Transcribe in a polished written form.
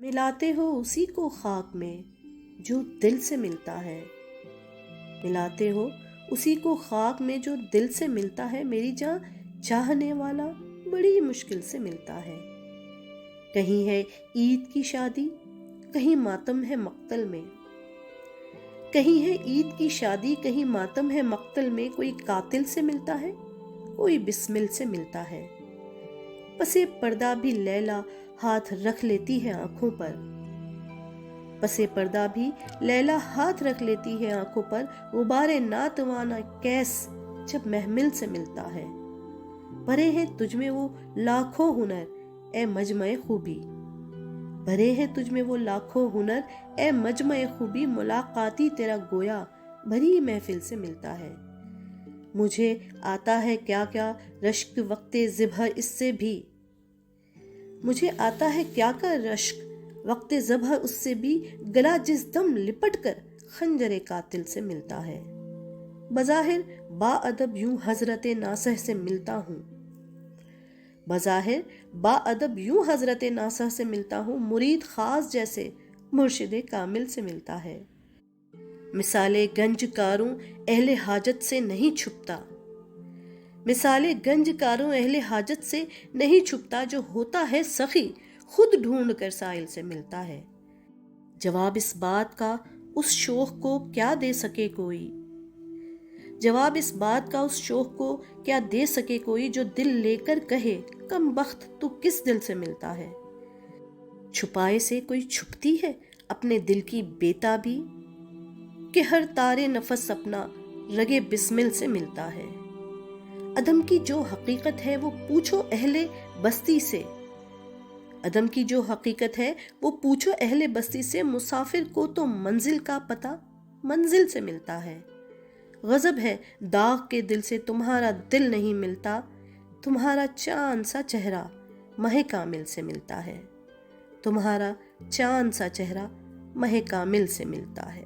ملاتے ہو اسی کو خاک میں جو دل سے ملتا ہے، ملاتے ہو اسی کو خاک میں جو دل سے ملتا ہے، میری جاں چاہنے والا بڑی مشکل سے ملتا ہے۔ کہیں ہے عید کی شادی، کہیں ماتم ہے مقتل میں، کہیں ہے عید کی شادی، کہیں ماتم ہے مقتل میں، کوئی قاتل سے ملتا ہے، کوئی بسمل سے ملتا ہے۔ پسے پردہ بھی لیلا ہاتھ رکھ لیتی ہے آنکھوں پر، پسے پردہ بھی لیلا ہاتھ رکھ لیتی ہے آنکھوں پر، غبار ناتوانا کیس جب محمل سے ملتا ہے۔ بھرے ہیں تجھ میں وہ لاکھوں ہنر اے مجمع خوبی، بھرے ہیں تجھ میں وہ لاکھوں ہنر اے مجمع خوبی، ملاقاتی تیرا گویا بھری محفل سے ملتا ہے۔ مجھے آتا ہے کیا کیا رشک وقت ذبح اس سے بھی، مجھے آتا ہے کیا کیا رشک وقت ذبح اس سے بھی، گلا جس دم لپٹ کر خنجر قاتل سے ملتا ہے۔ بظاہر با ادب یوں حضرت ناصح سے ملتا ہوں، بظاہر با ادب یوں حضرت ناصح سے ملتا ہوں، مرید خاص جیسے مرشد کامل سے ملتا ہے۔ مثال گنج کاروں اہل حاجت سے نہیں چھپتا، مثال گنج کاروں اہل حاجت سے نہیں چھپتا، جو ہوتا ہے سخی خود ڈھونڈ کر سائل سے ملتا ہے۔ جواب اس بات کا اس شوخ کو کیا دے سکے کوئی، جواب اس بات کا اس شوخ کو کیا دے سکے کوئی، جو دل لے کر کہے کم بخت تو کس دل سے ملتا ہے۔ چھپائے سے کوئی چھپتی ہے اپنے دل کی بےتابی، کہ ہر تارے نفس اپنا رگے بسمل سے ملتا ہے۔ عدم کی جو حقیقت ہے وہ پوچھو اہل بستی سے، عدم کی جو حقیقت ہے وہ پوچھو اہل بستی سے، مسافر کو تو منزل کا پتہ منزل سے ملتا ہے۔ غضب ہے داغ کے دل سے تمہارا دل نہیں ملتا، تمہارا چاند سا چہرہ ماہ کامل سے ملتا ہے، تمہارا چاند سا چہرہ ماہ کامل سے ملتا ہے۔